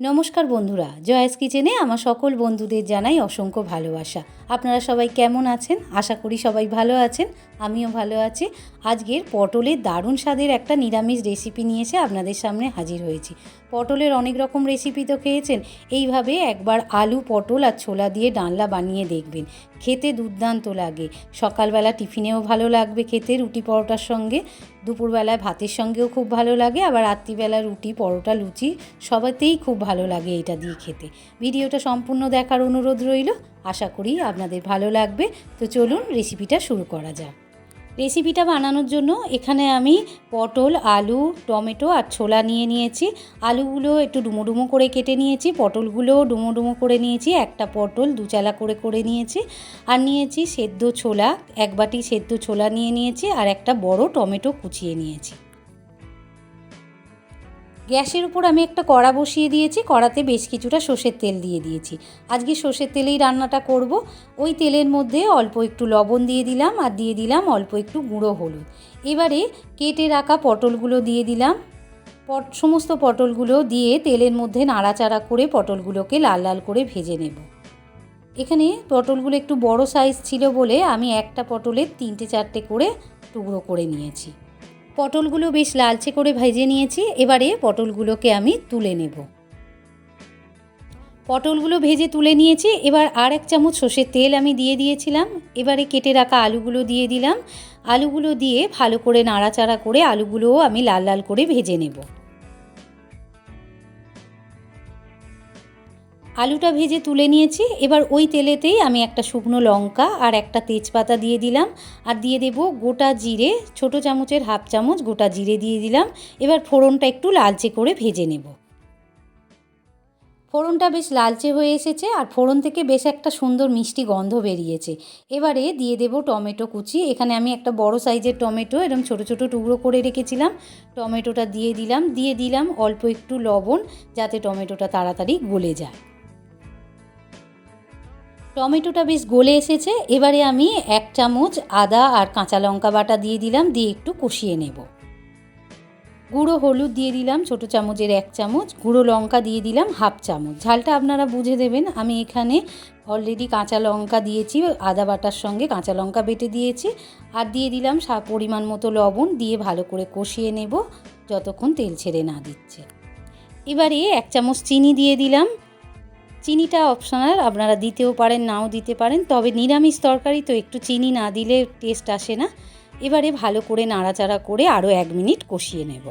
নমস্কার বন্ধুরা, জয়েস কিচেনে আমার সকল বন্ধুদের জানাই অসংখ্য ভালোবাসা। আপনারা সবাই কেমন আছেন? আশা করি সবাই ভালো আছেন, আমিও ভালো আছি। আজকের পটলের দারুণ স্বাদের একটা নিরামিষ রেসিপি নিয়ে এসে আপনাদের সামনে হাজির হয়েছি। পটলের অনেক রকম রেসিপি তো খেয়েছেন, এইভাবে একবার আলু, পটল আর ছোলা দিয়ে ডালনা বানিয়ে দেখবেন, খেতে দুর্দান্ত লাগে। সকালবেলা টিফিনেও ভালো লাগবে খেতে, রুটি পরোটার সঙ্গে। দুপুরবেলায় ভাতের সঙ্গেও খুব ভালো লাগে, আবার রাত্রিবেলা রুটি, পরোটা, লুচি সবাতেই খুব ভালো লাগে এটা দিয়ে খেতে। ভিডিওটা সম্পূর্ণ দেখার অনুরোধ রইল, আশা করি আপনাদের ভালো লাগবে। তো চলুন রেসিপিটা শুরু করা যাক। রেসিপিটা বানানোর জন্য এখানে আমি পটল, আলু, টমেটো আর ছোলা নিয়ে নিয়েছি। আলুগুলো একটু ডুমো ডুমো করে কেটে নিয়েছি, পটলগুলোও ডুমো ডুমো করে নিয়েছি। একটা পটল দুচালা করে নিয়েছি। আর নিয়েছি সেদ্ধ ছোলা, এক বাটি সেদ্ধ ছোলা নিয়েছি, আর একটা বড় টমেটো কুচিয়ে নিয়েছি। গ্যাসের উপর আমি একটা কড়া বসিয়ে দিয়েছি, কড়াতে বেশ কিছুটা সর্ষের তেল দিয়ে দিয়েছি। আজকে সর্ষের তেলেই রান্নাটা করব। ওই তেলের মধ্যে অল্প একটু লবণ দিয়ে দিলাম, আর দিয়ে দিলাম অল্প একটু গুঁড়ো হলুদ। এবারে কেটে রাখা পটলগুলো দিয়ে দিলাম। সমস্ত পটলগুলো দিয়ে তেলের মধ্যে নাড়াচাড়া করে পটলগুলোকে লাল লাল করে ভেজে নেব। এখানে পটলগুলো একটু বড় সাইজ ছিল বলে আমি একটা পটলের 3-4টে করে টুকরো করে নিয়েছি। পটলগুলো বেশ লালচে করে ভেজে নিয়েছি। এবারে পটলগুলোকে আমি তুলে নেব। পটলগুলো ভেজে তুলে নিয়েছি। এবার আর 1 চামচ সর্ষের তেল আমি দিয়ে দিয়েছিলাম। এবারে কেটে রাখা আলুগুলো দিয়ে দিলাম। আলুগুলো দিয়ে ভালো করে নাড়াচাড়া করে আলুগুলোও আমি লাল লাল করে ভেজে নেব। আলুটা ভেজে তুলে নিয়েছি। এবার ওই তেলেতেই আমি একটা শুকনো লঙ্কা আর একটা তেজপাতা দিয়ে দিলাম, আর দিয়ে দেব গোটা জিরে, ছোটো চামচের 1/2 চামচ গোটা জিরে দিয়ে দিলাম। এবার ফোড়নটা একটু লালচে করে ভেজে নেব। ফোড়নটা বেশ লালচে হয়ে এসেছে, আর ফোড়ন থেকে বেশ একটা সুন্দর মিষ্টি গন্ধ বেরিয়েছে। এবারে দিয়ে দেব টমেটো কুচি। এখানে আমি একটা বড় সাইজের টমেটো এরকম ছোটো ছোটো টুকরো করে রেখেছিলাম। টমেটোটা দিয়ে দিলাম অল্প একটু লবণ, যাতে টমেটোটা তাড়াতাড়ি গলে যায়। টমেটোটা বেশ গলে এসেছে। এবারে আমি 1 চামচ আদা আর কাঁচা লঙ্কা বাটা দিয়ে দিলাম, দিয়ে একটু কষিয়ে নেব। গুঁড়ো হলুদ দিয়ে দিলাম ছোটো চামচের 1 চামচ, গুঁড়ো লঙ্কা দিয়ে দিলাম 1/2 চামচ। ঝালটা আপনারা বুঝে দেবেন। আমি এখানে অলরেডি কাঁচা লঙ্কা দিয়েছি, আদা বাটার সঙ্গে কাঁচা লঙ্কা বেটে দিয়েছি। আর দিয়ে দিলাম পরিমাণ মতো লবণ, দিয়ে ভালো করে কষিয়ে নেব যতক্ষণ তেল ছেড়ে না দিচ্ছে। এবারে 1 চামচ চিনি দিয়ে দিলাম। চিনিটা অপশনাল, আপনারা দিতেও পারেন, নাও দিতে পারেন, তবে নিরামিষ তরকারি তো একটু চিনি না দিলে টেস্ট আসে না। এবারে ভালো করে নাড়াচাড়া করে আরও 1 মিনিট কষিয়ে নেব।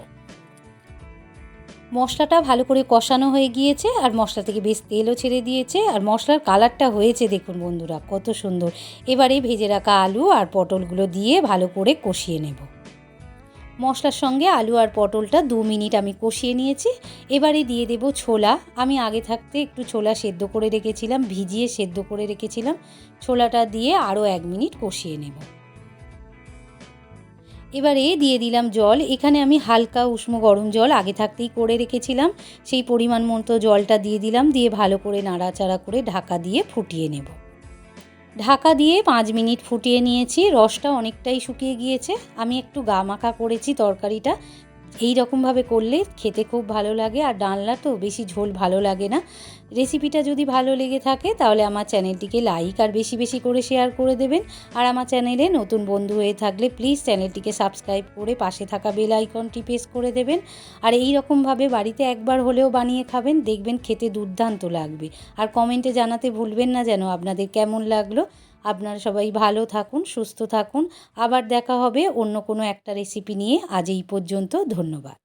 মশলাটা ভালো করে কষানো হয়ে গিয়েছে, আর মশলা থেকে বেশ তেলও ছেড়ে দিয়েছে, আর মশলার কালারটা হয়েছে দেখুন বন্ধুরা কত সুন্দর। এবারে ভেজে রাখা আলু আর পটলগুলো দিয়ে ভালো করে কষিয়ে নেব। মশলার সঙ্গে আলু আর পটলটা 2 মিনিট আমি কষিয়ে নিয়েছি। এবারে দিয়ে দেব ছোলা। আমি আগে থাকতে একটু ছোলা সেদ্ধ করে রেখেছিলাম, ভিজিয়ে সেদ্ধ করে রেখেছিলাম। ছোলাটা দিয়ে আরও 1 মিনিট কষিয়ে নেব। এবারে দিয়ে দিলাম জল। এখানে আমি হালকা উষ্ণ গরম জল আগে থাকতেই করে রেখেছিলাম, সেই পরিমাণ মতো জলটা দিয়ে দিলাম। দিয়ে ভালো করে নাড়াচাড়া করে ঢাকা দিয়ে ফুটিয়ে নেব। ঢাকা দিয়ে 5 মিনিট ফুটিয়ে নিয়েছি। রসটা অনেকটাই শুকিয়ে গিয়েছে। আমি একটু গামাখা করেছি তরকারিটা। এই রকমভাবে করলে খেতে খুব ভালো লাগে, আর ডালনা তো বেশি ঝোল ভালো লাগে না। রেসিপিটা যদি ভালো লেগে থাকে তাহলে আমার চ্যানেলটিকে লাইক আর বেশি বেশি করে শেয়ার করে দেবেন। আর আমার চ্যানেলে নতুন বন্ধু হয়ে থাকলে প্লিজ চ্যানেলটিকে সাবস্ক্রাইব করে পাশে থাকা বেল আইকনটি প্রেস করে দেবেন। আর এই রকমভাবে বাড়িতে একবার হলেও বানিয়ে খাবেন, দেখবেন খেতে দুর্দান্ত লাগবে। আর কমেন্টে জানাতে ভুলবেন না যেন আপনাদের কেমন লাগলো। আপনারা সবাই ভালো থাকুন, সুস্থ থাকুন। আবার দেখা হবে অন্য কোনো একটা রেসিপি নিয়ে। আজ এই পর্যন্ত, ধন্যবাদ।